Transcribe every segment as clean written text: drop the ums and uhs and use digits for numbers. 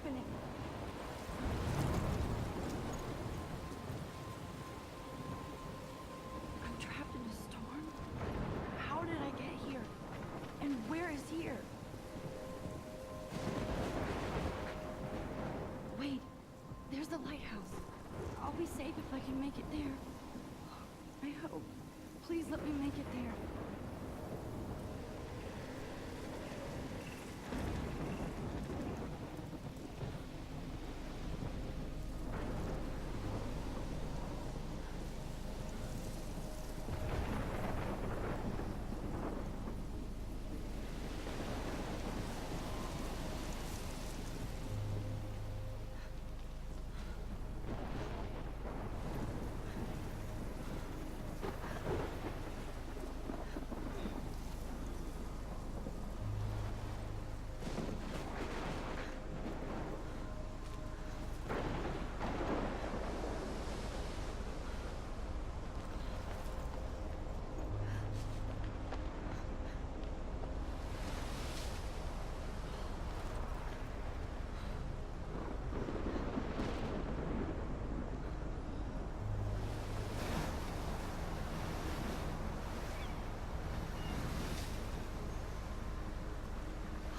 happening? I'm trapped in a storm? How did I get here? And where is here? Wait, there's the lighthouse. I'll be safe if I can make it there. I hope. Please let me make it there.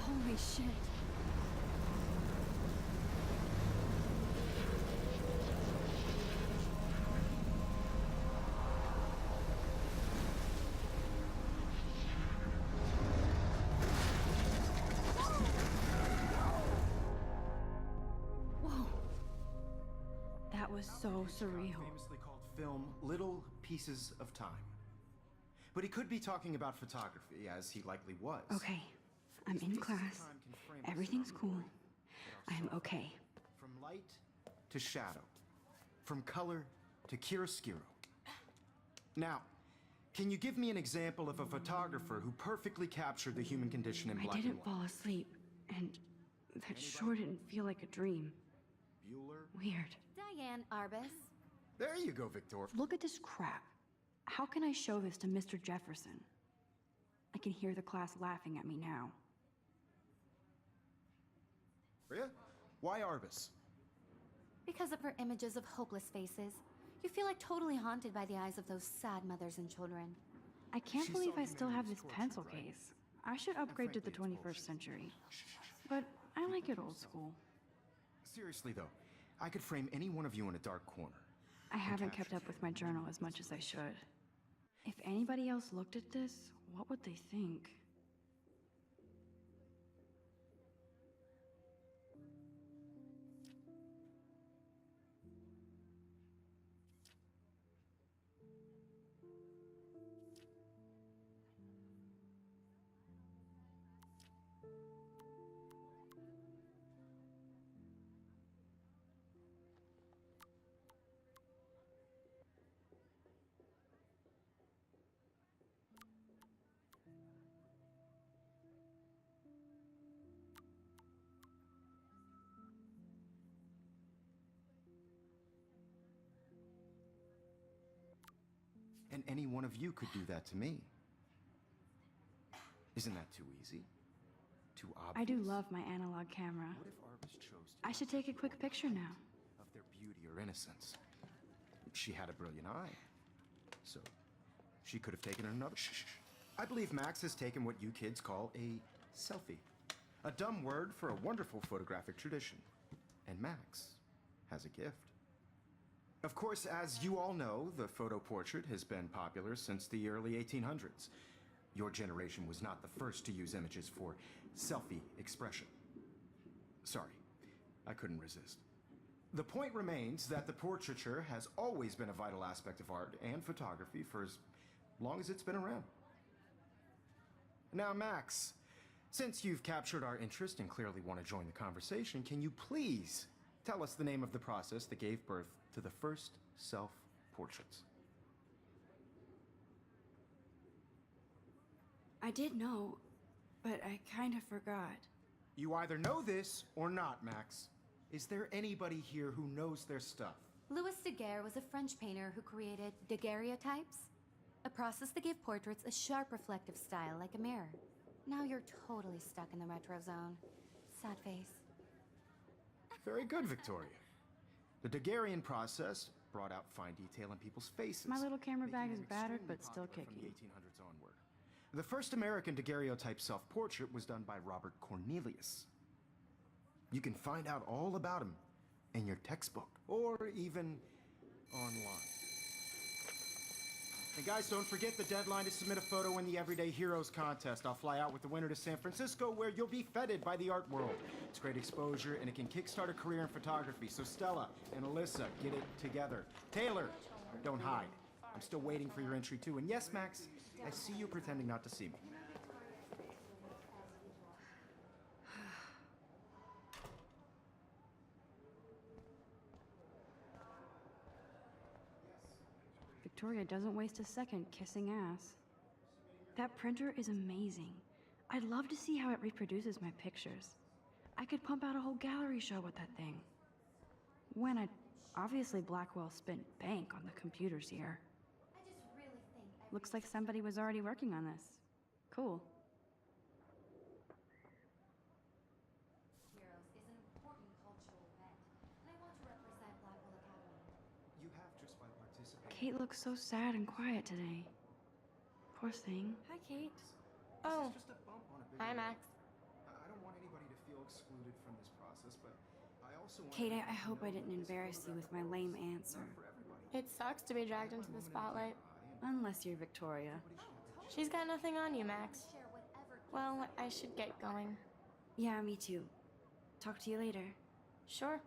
Holy shit. Whoa. That was so surreal. Famously called film Little Pieces of Time. But he could be talking about photography, as he likely was. Okay, I'm in class. Everything's cool. I'm okay. From light to shadow. From color to chiaroscuro. Now, can you give me an example of a photographer who perfectly captured the human condition in black and white? I didn't fall asleep, and that sure didn't feel like a dream. Bueller? Weird. Diane Arbus. There you go, Victor. Look at this crap. How can I show this to Mr. Jefferson? I can hear the class laughing at me now. Rhea? Why Arbus? Because of her images of hopeless faces, you feel like totally haunted by the eyes of those sad mothers and children. I can't She believe saw I still have humanity's this tortured, pencil right? case. I should upgrade to the frankly, it's 21st century. But I like it old school. Seriously, though, I could frame any one of you in a dark corner. I haven't kept up with my journal as much as I should. If anybody else looked at this, what would they think? And any one of you could do that to me. Isn't that too easy? Too obvious? I do love my analog camera. What if Arbus chose to I should take a quick picture now. of their beauty or innocence? She had a brilliant eye. So, she could have taken another. Shh. I believe Max has taken what you kids call a selfie. A dumb word for a wonderful photographic tradition. And Max has a gift. Of course, as you all know, the photo portrait has been popular since the early 1800s. Your generation was not the first to use images for selfie expression. Sorry, I couldn't resist. The point remains that the portraiture has always been a vital aspect of art and photography for as long as it's been around. Now, Max, since you've captured our interest and clearly want to join the conversation, can you please tell us the name of the process that gave birth to the first self-portraits? I did know, but I kind of forgot. You either know this or not, Max. Is there anybody here who knows their stuff? Louis Daguerre was a French painter who created daguerreotypes, a process that gave portraits a sharp reflective style like a mirror. Now you're totally stuck in the retro zone. Sad face. Very good, Victoria. The Daguerrean process brought out fine detail in people's faces. My little camera bag making is them battered, extremely but still popular from kicking. the 1800s onward. The first American daguerreotype self-portrait was done by Robert Cornelius. You can find out all about him in your textbook, or even online. And guys, don't forget the deadline to submit a photo in the Everyday Heroes contest. I'll fly out with the winner to San Francisco, where you'll be feted by the art world. It's great exposure, and it can kickstart a career in photography. So Stella and Alyssa, get it together. Taylor, don't hide. I'm still waiting for your entry too. And yes, Max, I see you pretending not to see me. Victoria doesn't waste a second kissing ass. That printer is amazing. I'd love to see how it reproduces my pictures. I could pump out a whole gallery show with that thing. Obviously Blackwell spent bank on the computers here. I just really think Looks like somebody was already working on this. Cool. Heroes is an important cultural event, and I want to represent Blackwell Academy. You have just by participating. Kate looks so sad and quiet today. Poor thing. Hi, Kate. This Oh, is just a bump on a bigger hi, road. Max. I don't want anybody to feel excluded from this process, but I also want Kate, everyone I to hope I know didn't that this embarrass you with my photograph lame is answer. not for everybody. It sucks to be dragged into the spotlight. Unless you're Victoria. She's got nothing on you, Max. Share whatever. Well, I should get going. Yeah, me too. Talk to you later. Sure.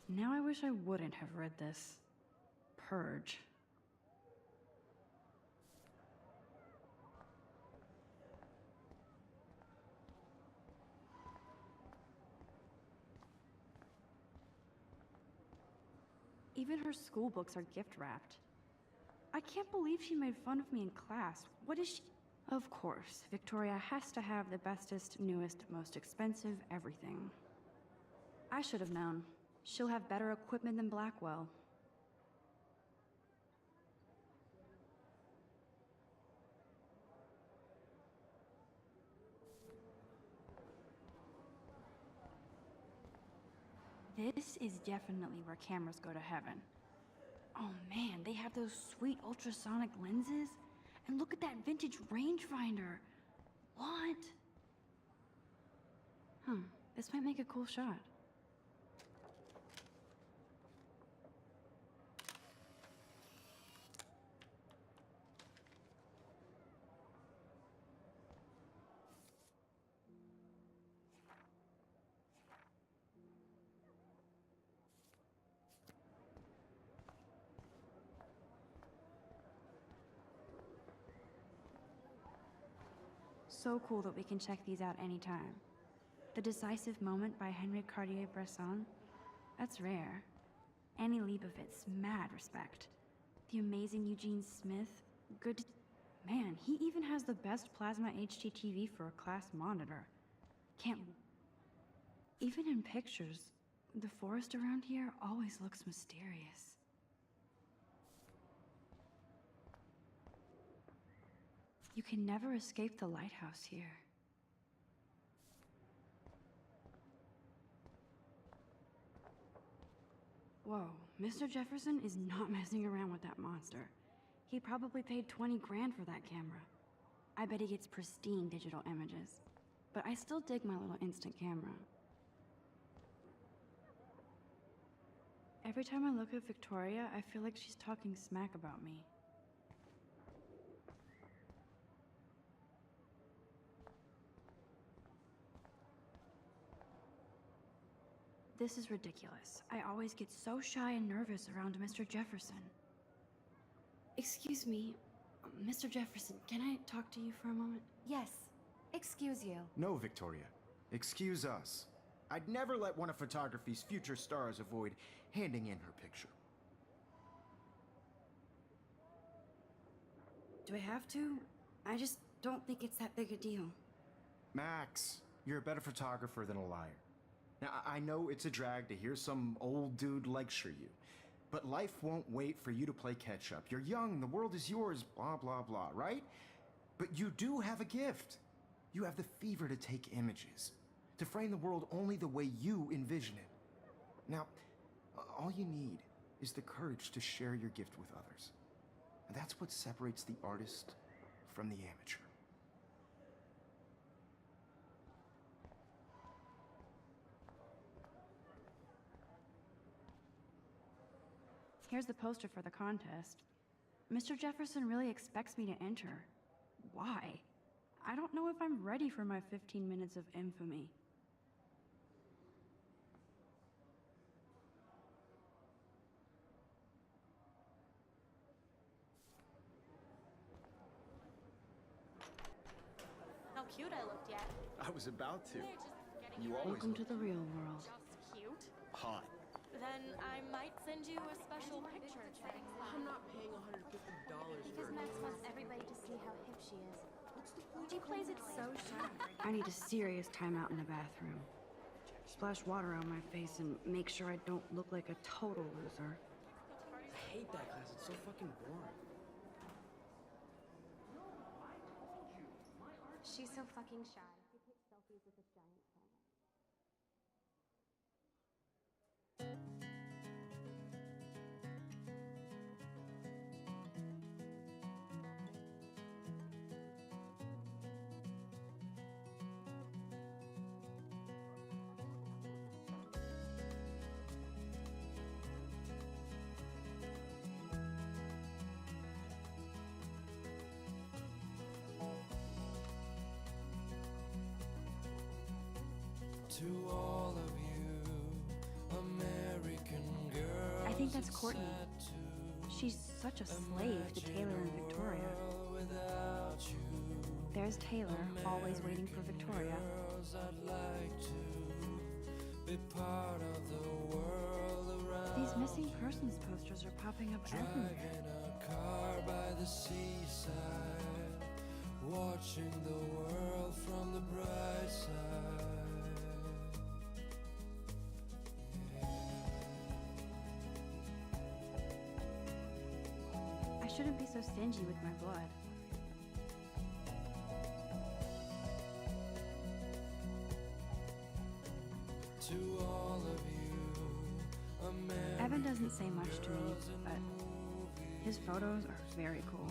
Now I wish I wouldn't have read this. Purge. Even her school books are gift wrapped. I can't believe she made fun of me in class. What is she? Of course, Victoria has to have the bestest, newest, most expensive everything. I should have known. She'll have better equipment than Blackwell. This is definitely where cameras go to heaven. Oh man, they have those sweet ultrasonic lenses. And look at that vintage rangefinder. What? This might make a cool shot. So cool that we can check these out anytime. The Decisive Moment by Henry Cartier-Bresson? That's rare. Annie Leibovitz, mad respect. The amazing Eugene Smith, good. Man, he even has the best plasma HDTV for a class monitor. Can't. Even in pictures, the forest around here always looks mysterious. You can never escape the lighthouse here. Whoa, Mr. Jefferson is not messing around with that monster. He probably paid 20 grand for that camera. I bet he gets pristine digital images. But I still dig my little instant camera. Every time I look at Victoria, I feel like she's talking smack about me. This is ridiculous. I always get so shy and nervous around Mr. Jefferson. Excuse me, Mr. Jefferson, can I talk to you for a moment? Yes. Excuse you. No, Victoria. Excuse us. I'd never let one of photography's future stars avoid handing in her picture. Do I have to? I just don't think it's that big a deal. Max, you're a better photographer than a liar. Now, I know it's a drag to hear some old dude lecture you, but life won't wait for you to play catch up. You're young, the world is yours, blah, blah, blah, right? But you do have a gift. You have the fever to take images, to frame the world only the way you envision it. Now, all you need is the courage to share your gift with others. And that's what separates the artist from the amateur. Here's the poster for the contest. Mr. Jefferson really expects me to enter. Why? I don't know if I'm ready for my 15 minutes of infamy. How cute I looked yet. I was about to. They're just getting You you always Welcome to look the real world. just cute. hot. Then I might send you a special picture. I'm not paying $150 Because for Max wants everybody to see how hip she is. She plays it so sharp. I need a serious timeout in the bathroom. Splash water on my face and make sure I don't look like a total loser. I hate that class. It's so fucking boring. She's so fucking shy. She takes selfies with this giant camera. To all of you, American girls. I think that's Courtney. She's such a slave to Taylor and Victoria. Without you, There's Taylor, always waiting for Victoria. girls, I'd like to be part of the world around. These missing persons posters are popping up everywhere. In a car by the seaside, watching the world from the bright side. I shouldn't be so stingy with my blood. To all of you, American Evan doesn't say much to me, but his photos are very cool.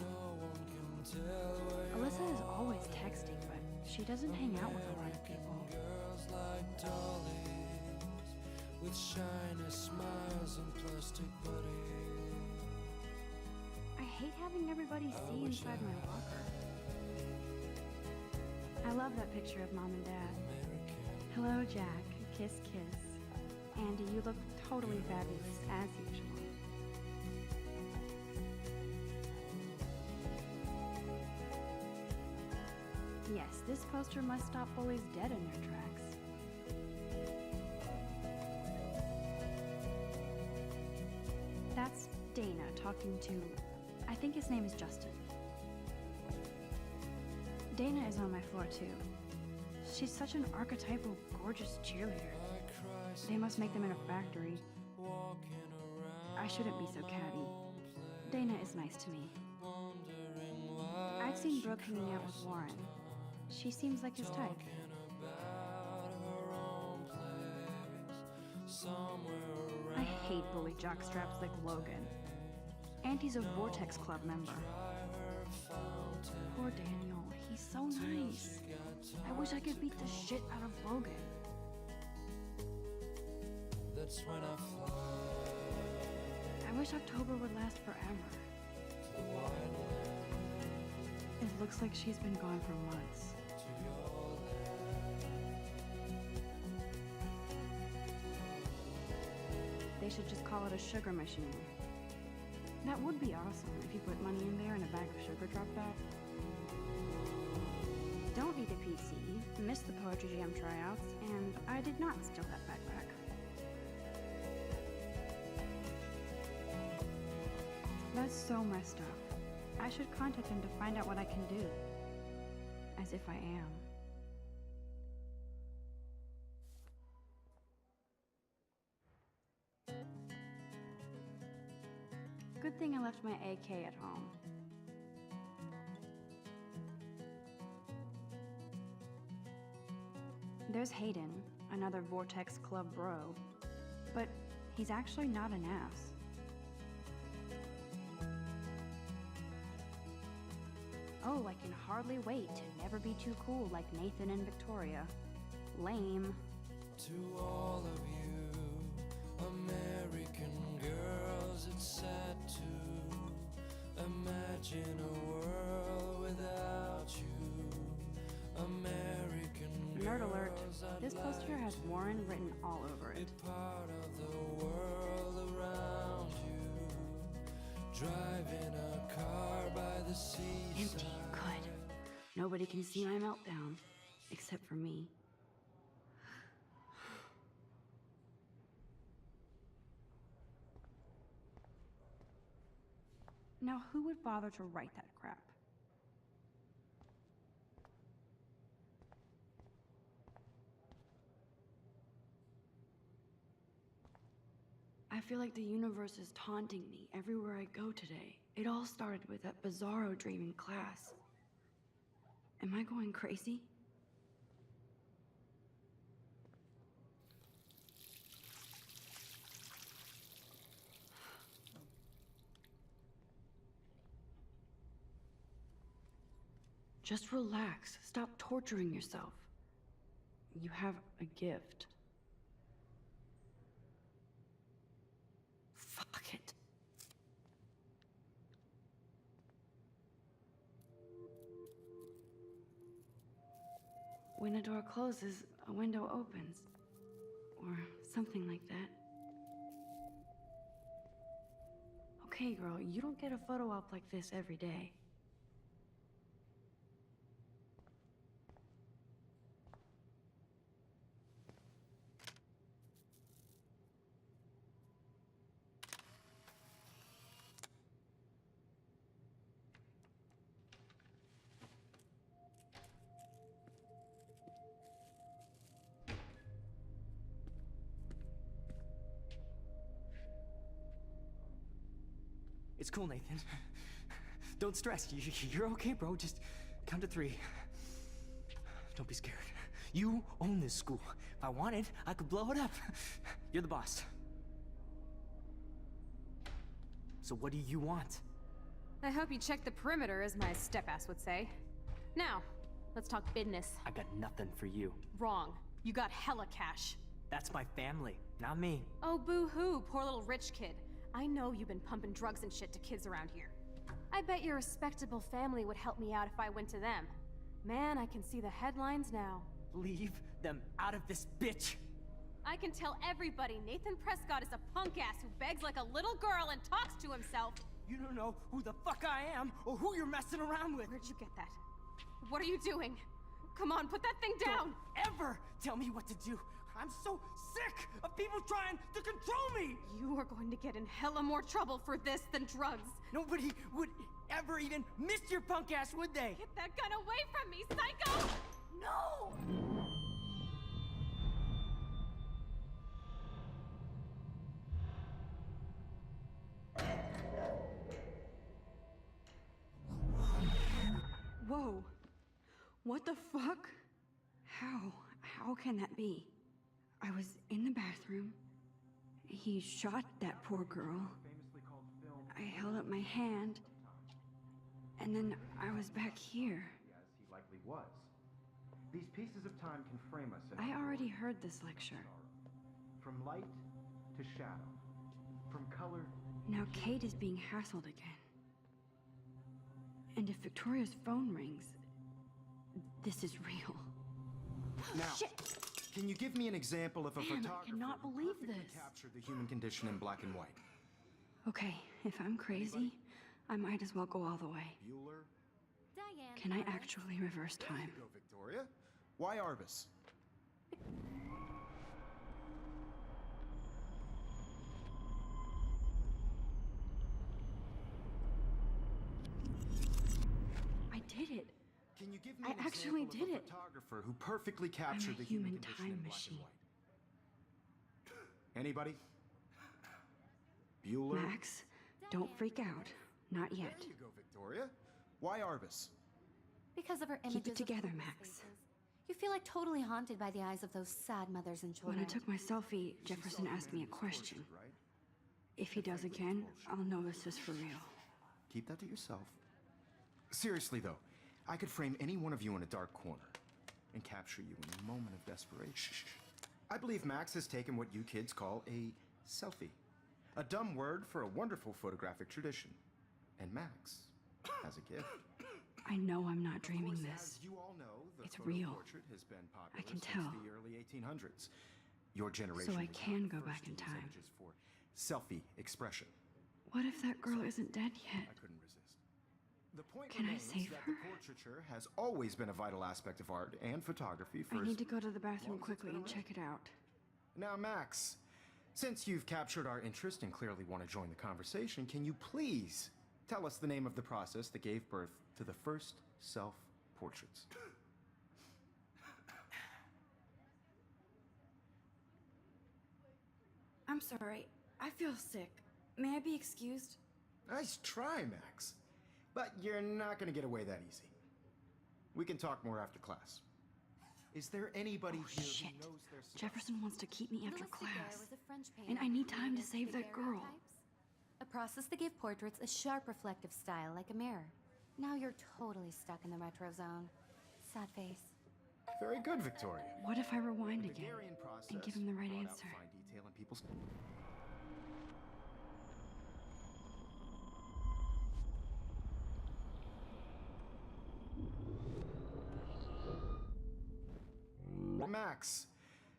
Alyssa is always texting, but she doesn't hang out with a lot of people. girls like dollies, with shiny smiles and plastic bodies. I hate having everybody see inside my locker. I love that picture of Mom and Dad. Hello, Jack. Kiss, kiss. Andy, you look totally fabulous, as usual. Yes, this poster must stop bullies dead in their tracks. That's Dana talking to... I think his name is Justin. Dana is on my floor, too. She's such an archetypal, gorgeous cheerleader. They must make them in a factory. I shouldn't be so catty. Dana is nice to me. I've seen Brooke hanging out with Warren. She seems like his type. I hate bully jockstraps like Logan. And he's a Vortex Club member. Poor Daniel, he's so nice. I wish I could beat the shit out of Logan. That's when I fly I wish October would last forever. to the wide land, It looks like she's been gone for months. to your land. They should just call it a sugar machine. That would be awesome if you put money in there and a bag of sugar dropped out. Don't need a PC, missed the Poetry Jam tryouts, and I did not steal that backpack. That's so messed up. I should contact him to find out what I can do. As if I am. Good thing I left my AK at home. There's Hayden, another Vortex Club bro. But he's actually not an ass. Oh, I can hardly wait to never be too cool like Nathan and Victoria. Lame. To all of you, American girls, it's sad to imagine a world without you. American Nerd alert. girls, I'd This poster like has Warren written all over to be it. part of the world around you. Driving a car by the seaside. Empty. Good. Nobody can see my meltdown. Except for me. Now, who would bother to write that crap? I feel like the universe is taunting me everywhere I go today. It all started with that bizarro dream in class. Am I going crazy? Just relax. Stop torturing yourself. You have a gift. Fuck it. When a door closes, a window opens. Or something like that. Okay, girl, you don't get a photo op like this every day. It's cool, Nathan. Don't stress. You're okay, bro. Just count to 3. Don't be scared. You own this school. If I wanted, I could blow it up. You're the boss. So what do you want? I hope you checked the perimeter, as my step-ass would say. Now, let's talk business. I got nothing for you. Wrong. You got hella cash. That's my family, not me. Oh, boo-hoo, poor little rich kid. I know you've been pumping drugs and shit to kids around here. I bet your respectable family would help me out if I went to them. Man, I can see the headlines now. Leave them out of this bitch! I can tell everybody Nathan Prescott is a punk ass who begs like a little girl and talks to himself. You don't know who the fuck I am or who you're messing around with. Where'd you get that? What are you doing? Come on, put that thing down! Don't ever tell me what to do. I'm so sick of people trying to control me! You are going to get in hella more trouble for this than drugs. Nobody would ever even miss your punk ass, would they? Get that gun away from me, psycho! No! Whoa. What the fuck? How can that be? I was in the bathroom. He shot that poor girl. I held up my hand. And then I was back here. As he likely was. These pieces of time can frame us in I our already world. heard this lecture. From light to shadow. From color. Now Kate is being hassled again. And if Victoria's phone rings, this is real. Now, Shit! can you give me an example of a Man, I photographer cannot who believe perfectly this. captured the human condition in black and white? Okay, if I'm crazy, I might as well go all the way. Bueller? Diane. Can I Artis. actually reverse There time? you go, Victoria. Why Arbus? I did it. Can you give me I an actually example did of a it. photographer who perfectly captured the human condition time in black machine. and white? Anybody? Bueller? Max, don't freak out. Not There yet. you go, Victoria. Why Arbus? Because of her Keep images it together, of Max. spaces. You feel like totally haunted by the eyes of those sad mothers and children. When I took my selfie, Jefferson asked me a question. Right? If he does again, I'll know this is for real. Keep that to yourself. Seriously, though, I could frame any one of you in a dark corner and capture you in a moment of desperation. I believe Max has taken what you kids call a selfie. A dumb word for a wonderful photographic tradition. And Max has a gift. I know I'm not dreaming Of course, this. as you all know, the It's photo real. portrait has been popular I can since tell. the early 1800s. Your generation So I was can not go the back first in to use time. images for selfie expression. What if that girl isn't dead yet? I couldn't resist. The point Can I remains save that her? the portraiture has always been a vital aspect of art and photography for I as need to go to the bathroom long as it's quickly been and around. check it out. Now, Max, since you've captured our interest and clearly want to join the conversation, can you please tell us the name of the process that gave birth to the first self-portraits? I'm sorry. I feel sick. May I be excused? Nice try, Max. But you're not going to get away that easy. We can talk more after class. Is there anybody Oh, here shit. who knows their stuff? Jefferson wants to keep me after Louis Daguerre class. was a French And painter I need who time to created save that girl. daguerreotypes, a process that gave portraits a sharp reflective style like a mirror. Now you're totally stuck in the retro zone. Sad face. Very good, Victoria. What if I rewind The again Daguerrean process and give him the right brought out answer? fine detail in people's. Max,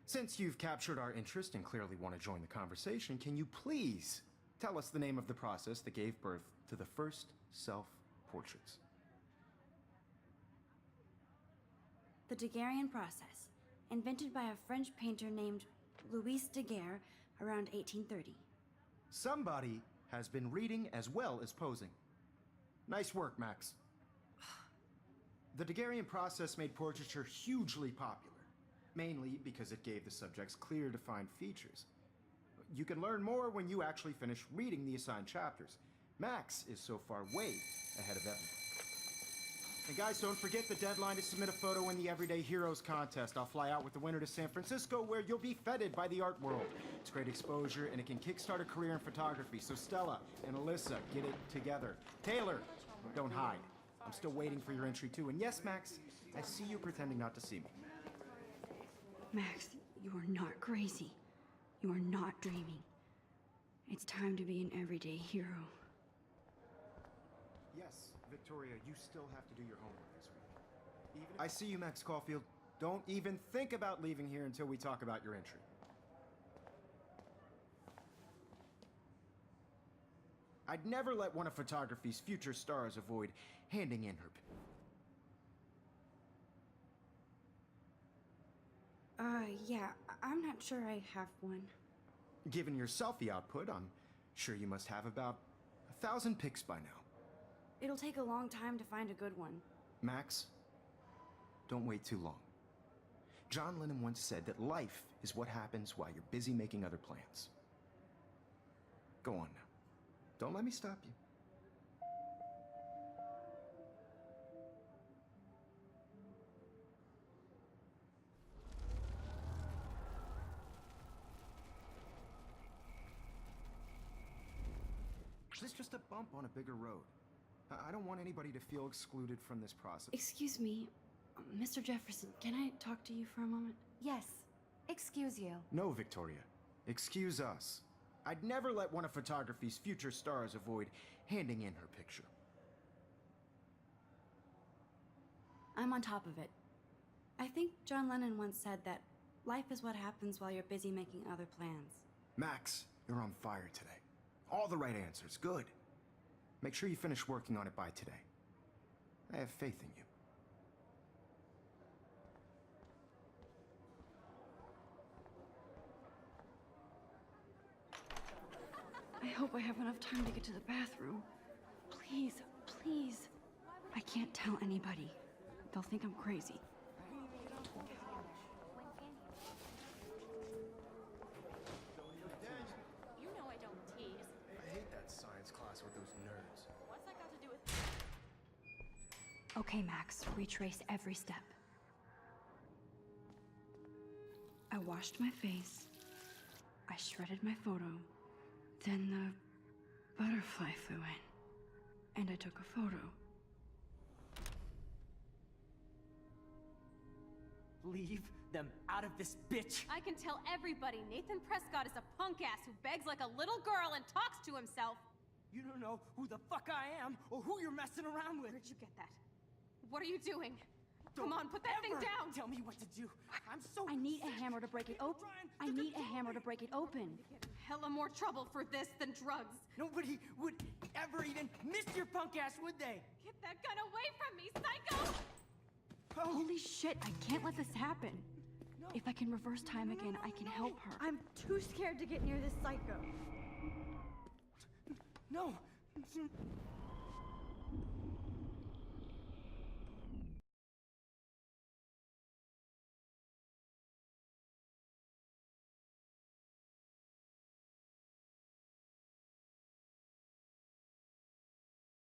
since you've captured our interest and clearly want to join the conversation, can you please tell us the name of the process that gave birth to the first self-portraits? The Daguerrean process, invented by a French painter named Louis Daguerre around 1830. Somebody has been reading as well as posing. Nice work, Max. The Daguerrean process made portraiture hugely popular, mainly because it gave the subjects clear, defined features. You can learn more when you actually finish reading the assigned chapters. Max is so far way ahead of everyone. And guys, don't forget the deadline to submit a photo in the Everyday Heroes contest. I'll fly out with the winner to San Francisco, where you'll be feted by the art world. It's great exposure, and it can kickstart a career in photography. So Stella and Alyssa, get it together. Taylor, don't hide. I'm still waiting for your entry too. And yes, Max, I see you pretending not to see me. Max, you are not crazy. You are not dreaming. It's time to be an everyday hero. Yes, Victoria, you still have to do your homework this week. I see you, Max Caulfield. Don't even think about leaving here until we talk about your entry. I'd never let one of photography's future stars avoid handing in her. Yeah, I'm not sure I have one. Given your selfie output, I'm sure you must have about 1,000 pics by now. It'll take a long time to find a good one. Max, don't wait too long. John Lennon once said that life is what happens while you're busy making other plans. Go on now. Don't let me stop you. This is just a bump on a bigger road. I don't want anybody to feel excluded from this process. Excuse me, Mr. Jefferson, can I talk to you for a moment? Yes. Excuse you. No, Victoria. Excuse us. I'd never let one of photography's future stars avoid handing in her picture. I'm on top of it. I think John Lennon once said that life is what happens while you're busy making other plans. Max, you're on fire today. All the right answers. Good. Make sure you finish working on it by today. I have faith in you. I hope I have enough time to get to the bathroom. Please, please. I can't tell anybody. They'll think I'm crazy. You know I don't tease. I hate that science class with those nerds. What's that got to do with... Okay, Max, retrace every step. washed my face. I shredded my photo. Then the butterfly flew in. And I took a photo. Leave them out of this bitch! I can tell everybody Nathan Prescott is a punk ass who begs like a little girl and talks to himself. You don't know who the fuck I am or who you're messing around with. Where'd you get that? What are you doing? Come on, put that thing Ever down! Tell me what to do. I'm so I need a sick hammer to break it of open. trying I to need a control hammer you. to break it open. Get in hella more trouble for this than drugs. Nobody would ever even miss your punk ass, would they? Get that gun away from me, psycho! Oh, Holy shit, I can't let this happen. If I can reverse time again, I can help her. I'm too scared to get near this psycho. no.